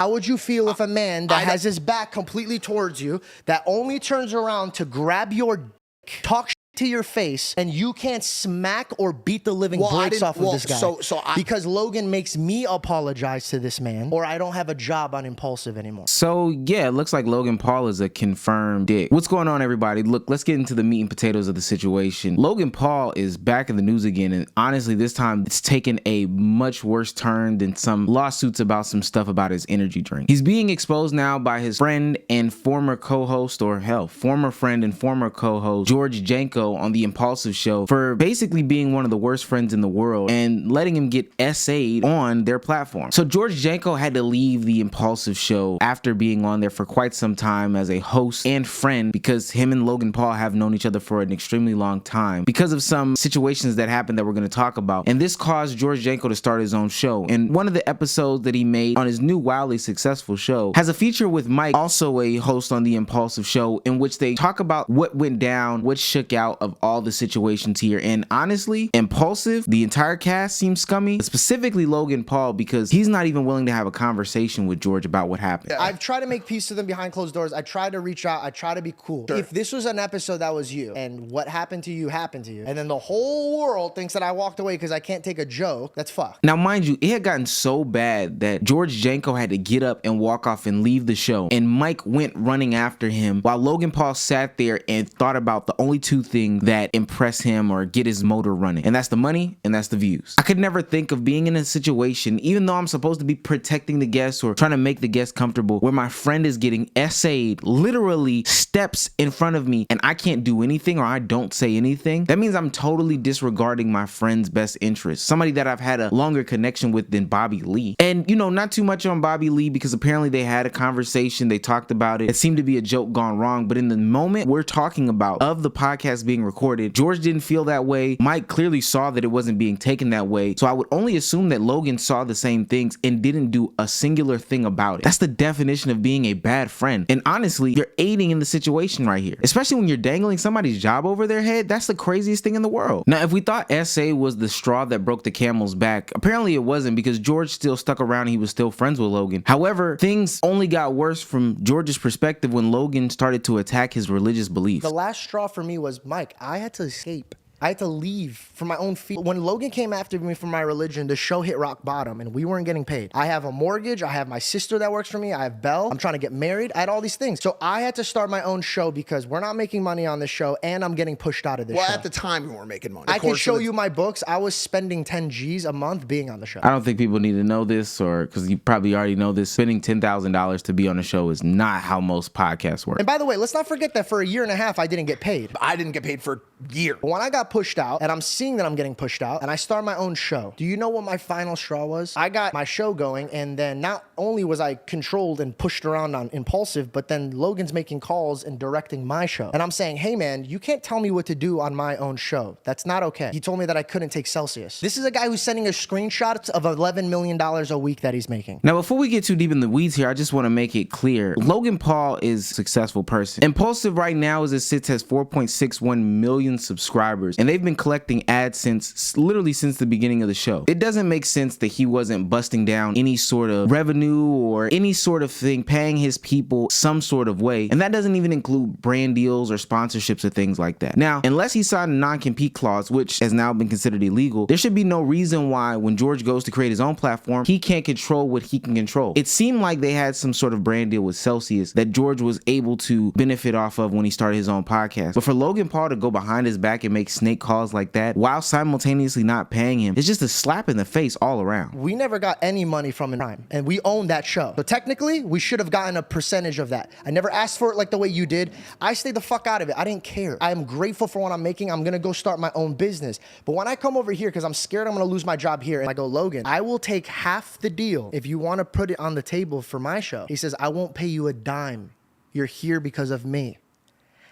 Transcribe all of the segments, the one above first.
How would you feel if a man that has his back completely towards you, that only turns around to grab your dick, talk shit to your face, and you can't smack or beat the living brakes off of this guy? Because Logan makes me apologize to this man, or I don't have a job on Impulsive anymore. So yeah, it looks like Logan Paul is a confirmed dick. What's going on, everybody? Look, let's get into the meat and potatoes of the situation. Logan Paul is back in the news again, and honestly, this time it's taken a much worse turn than some lawsuits about some stuff about his energy drink. He's being exposed now by his friend and former co-host, or hell, former friend and former co-host, George Janko, on the Impulsive show, for basically being one of the worst friends in the world and letting him get essayed on their platform. So George Janko had to leave the Impulsive show after being on there for quite some time as a host and friend, because him and Logan Paul have known each other for an extremely long time because of some situations that happened that we're going to talk about. And this caused George Janko to start his own show. And one of the episodes that he made on his new wildly successful show has a feature with Mike, also a host on the Impulsive show, in which they talk about what went down, what shook out of all the situations here. And honestly, Impulsive, the entire cast seems scummy, specifically Logan Paul, because he's not even willing to have a conversation with George about what happened. I've tried to make peace with them behind closed doors. I try to reach out. I try to be cool. Sure. If this was an episode that was you, and what happened to you, and then the whole world thinks that I walked away because I can't take a joke, that's fucked. Now, mind you, it had gotten so bad that George Janko had to get up and walk off and leave the show, and Mike went running after him while Logan Paul sat there and thought about the only two things that impress him or get his motor running, and that's the money and that's the views. I could never think of being in a situation, even though I'm supposed to be protecting the guests or trying to make the guests comfortable, where my friend is getting essayed, literally steps in front of me, and I can't do anything or I don't say anything. That means I'm totally disregarding my friend's best interest, somebody that I've had a longer connection with than Bobby Lee. And you know, not too much on Bobby Lee, because apparently they had a conversation, they talked about it. It seemed to be a joke gone wrong, but in the moment we're talking about of the podcast being recorded, George didn't feel that way. Mike clearly saw that it wasn't being taken that way. So I would only assume that Logan saw the same things and didn't do a singular thing about it. That's the definition of being a bad friend. And honestly, you're aiding in the situation right here, especially when you're dangling somebody's job over their head. That's the craziest thing in the world. Now, if we thought SA was the straw that broke the camel's back, apparently it wasn't, because George still stuck around and he was still friends with Logan. However, things only got worse from George's perspective when Logan started to attack his religious beliefs. The last straw for me was, Mike, I had to escape. I had to leave for my own feet. When Logan came after me for my religion, the show hit rock bottom and we weren't getting paid. I have a mortgage. I have my sister that works for me. I have Belle. I'm trying to get married. I had all these things. So I had to start my own show because we're not making money on this show and I'm getting pushed out of this show. Well, at the time we weren't making money. I can show you my books. I was spending 10 G's a month being on the show. I don't think people need to know this, or because you probably already know this, spending $10,000 to be on a show is not how most podcasts work. And by the way, let's not forget that for a year and a half, I didn't get paid. I didn't get paid for a year. When I got pushed out and I'm seeing that I'm getting pushed out and I start my own show, do you know what my final straw was? I got my show going, and then not only was I controlled and pushed around on Impulsive, but then Logan's making calls and directing my show. And I'm saying, hey man, you can't tell me what to do on my own show. That's not okay. He told me that I couldn't take Celsius. This is a guy who's sending us screenshots of $11 million a week that he's making. Now, before we get too deep in the weeds here, I just want to make it clear. Logan Paul is a successful person. Impulsive right now, as it sits, has 4.61 million subscribers, and they've been collecting AdSense literally since the beginning of the show. It doesn't make sense that he wasn't busting down any sort of revenue or any sort of thing, paying his people some sort of way. And that doesn't even include brand deals or sponsorships or things like that. Now, unless he signed a non-compete clause, which has now been considered illegal, there should be no reason why when George goes to create his own platform, he can't control what he can control. It seemed like they had some sort of brand deal with Celsius that George was able to benefit off of when he started his own podcast. But for Logan Paul to go behind his back and make snake calls like that while simultaneously not paying him, it's just a slap in the face all around. We never got any money from Prime, and we own that show. So technically, we should have gotten a percentage of that. I never asked for it like the way you did. I stayed the fuck out of it. I didn't care. I am grateful for what I'm making. I'm gonna go start my own business. But when I come over here, because I'm scared I'm gonna lose my job here, and I go, Logan, I will take half the deal if you wanna put it on the table for my show. He says, I won't pay you a dime. You're here because of me.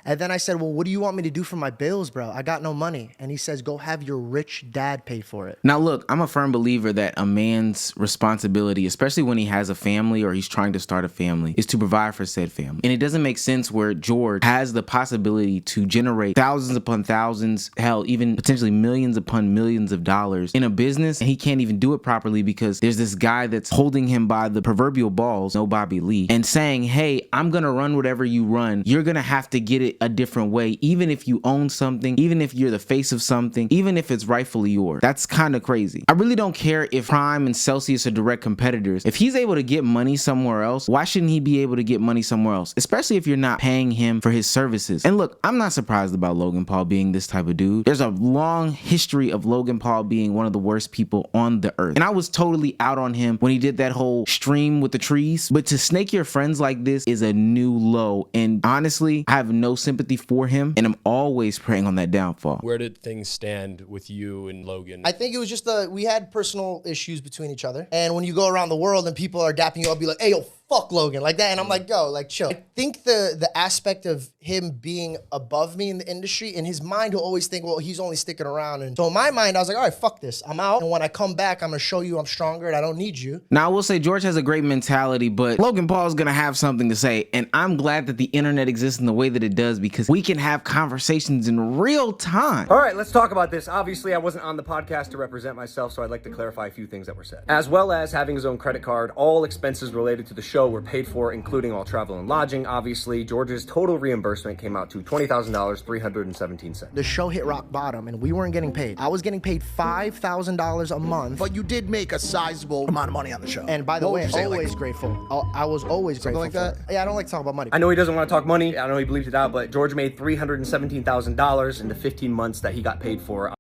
And then I said, well, what do you want me to do for my bills, bro? I got no money. And he says, go have your rich dad pay for it. Now, look, I'm a firm believer that a man's responsibility, especially when he has a family or he's trying to start a family, is to provide for said family. And it doesn't make sense where George has the possibility to generate thousands upon thousands, hell, even potentially millions upon millions of dollars in a business, and he can't even do it properly because there's this guy that's holding him by the proverbial balls, no Bobby Lee, and saying, hey, I'm gonna run whatever you run. You're gonna have to get it a different way, even if you own something, even if you're the face of something, even if it's rightfully yours. That's kind of crazy. I really don't care if Prime and Celsius are direct competitors. If he's able to get money somewhere else, why shouldn't he be able to get money somewhere else? Especially if you're not paying him for his services. And look, I'm not surprised about Logan Paul being this type of dude. There's a long history of Logan Paul being one of the worst people on the earth. And I was totally out on him when he did that whole stream with the trees. But to snake your friends like this is a new low. And honestly, I have no sympathy for him, and I'm always praying on that downfall. Where did things stand with you and Logan? I think it was just we had personal issues between each other. And when you go around the world and people are dapping you up, be like, hey, yo, fuck Logan, like that. And I'm like, yo, like, chill. I think the aspect of him being above me in the industry, in his mind, he'll always think, well, he's only sticking around. And so in my mind, I was like, all right, fuck this. I'm out. And when I come back, I'm going to show you I'm stronger and I don't need you. Now, I will say George has a great mentality, but Logan Paul is going to have something to say. And I'm glad that the internet exists in the way that it does, because we can have conversations in real time. All right, let's talk about this. Obviously, I wasn't on the podcast to represent myself, so I'd like to clarify a few things that were said. As well as having his own credit card, all expenses related to the show were paid for, including all travel and lodging. Obviously, George's total reimbursement came out to $20,000, 317 cents. The show hit rock bottom and we weren't getting paid. I was getting paid $5,000 a month. But you did make a sizable amount of money on the show. And by the What would way, you say, always like, grateful. I was always grateful like for that? it. Yeah, I don't like to talk about money. I know he doesn't want to talk money. I know he bleeped it out, but George made $317,000 in the 15 months that he got paid for.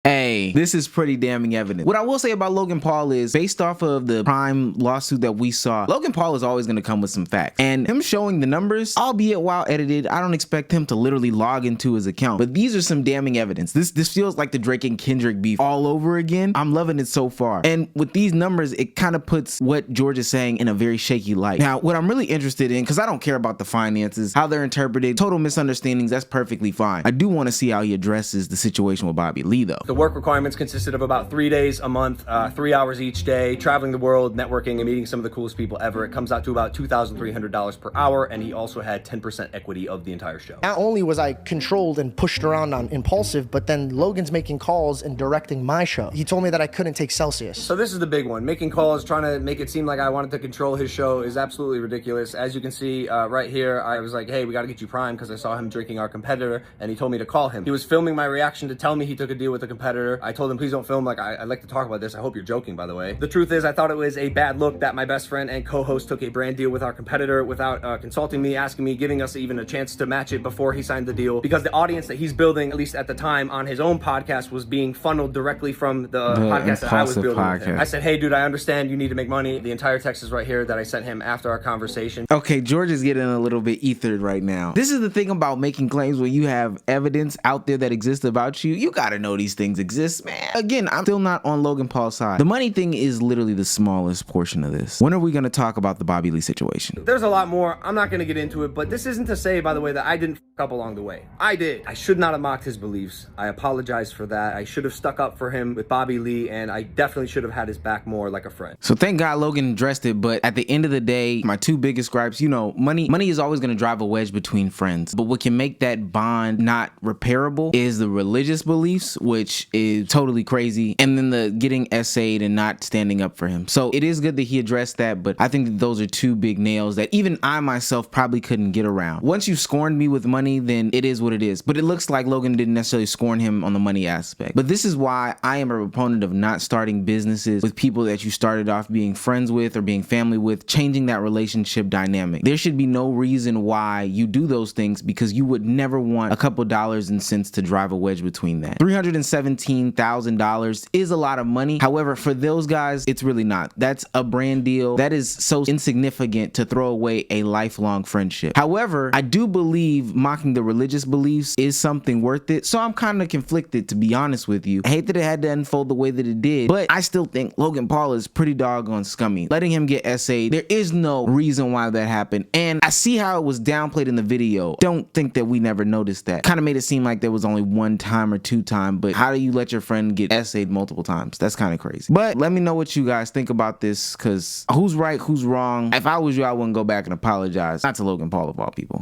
Hey, this is pretty damning evidence. What I will say about Logan Paul is, based off of the Prime lawsuit that we saw, Logan Paul is always going to come with some facts. And him showing the numbers, albeit while edited, I don't expect him to literally log into his account. But these are some damning evidence. This feels like the Drake and Kendrick beef all over again. I'm loving it so far. And with these numbers, it kind of puts what George is saying in a very shaky light. Now, what I'm really interested in, because I don't care about the finances, how they're interpreted, total misunderstandings, that's perfectly fine. I do want to see how he addresses the situation with Bobby Lee, though. The work requirements consisted of about 3 days a month, 3 hours each day, traveling the world, networking, and meeting some of the coolest people ever. It comes out to about $2,300 per hour, and he also had 10% equity of the entire show. Not only was I controlled and pushed around on impulsive, but then Logan's making calls and directing my show. He told me that I couldn't take Celsius. So this is the big one. Making calls, trying to make it seem like I wanted to control his show is absolutely ridiculous. As you can see right here, I was like, hey, we got to get you Prime, because I saw him drinking our competitor, and he told me to call him. He was filming my reaction to tell me he took a deal with a competitor. I told him, please don't film, like, I'd like to talk about this. I hope you're joking, by the way. The truth is, I thought it was a bad look that my best friend and co-host took a brand deal with our competitor without consulting me, asking me, giving us even a chance to match it before he signed the deal, because the audience that he's building, at least at the time, on his own podcast was being funneled directly from the podcast that I was building with him. I said, hey, dude, I understand you need to make money. The entire text is right here that I sent him after our conversation. Okay, George is getting a little bit ethered right now. This is the thing about making claims when you have evidence out there that exists about you. You gotta know these things exist, man. Again, I'm still not on Logan Paul's side. The money thing is literally the smallest portion of this. When are we gonna talk about the Bobby Lee situation? There's a lot more. I'm not gonna get into it, but this isn't to say, by the way, that I didn't fuck up along the way. I did. I should not have mocked his beliefs. I apologize for that. I should have stuck up for him with Bobby Lee, and I definitely should have had his back more like a friend. So thank God Logan addressed it, but at the end of the day, my two biggest gripes, you know, money is always gonna drive a wedge between friends. But what can make that bond not repairable is the religious beliefs, which is totally crazy, and then the getting essayed and not standing up for him. So it is good that he addressed that, but I think that those are two big nails that even I myself probably couldn't get around. Once you scorned me with money, then it is what it is. But it looks like Logan didn't necessarily scorn him on the money aspect. But this is why I am a proponent of not starting businesses with people that you started off being friends with or being family with, changing that relationship dynamic. There should be no reason why you do those things, because you would never want a couple dollars and cents to drive a wedge between that. $317 $15,000 is a lot of money. However, for those guys, it's really not. That's a brand deal. That is so insignificant to throw away a lifelong friendship. However, I do believe mocking the religious beliefs is something worth it. So I'm kind of conflicted, to be honest with you. I hate that it had to unfold the way that it did, but I still think Logan Paul is pretty doggone scummy. Letting him get essayed, there is no reason why that happened. And I see how it was downplayed in the video. Don't think that we never noticed that. Kind of made it seem like there was only one time or two time, but how do you let your friend get essayed multiple times? That's kind of crazy. But let me know what you guys think about this, because who's right, who's wrong? If I was you, I wouldn't go back and apologize. Not to Logan Paul of all people.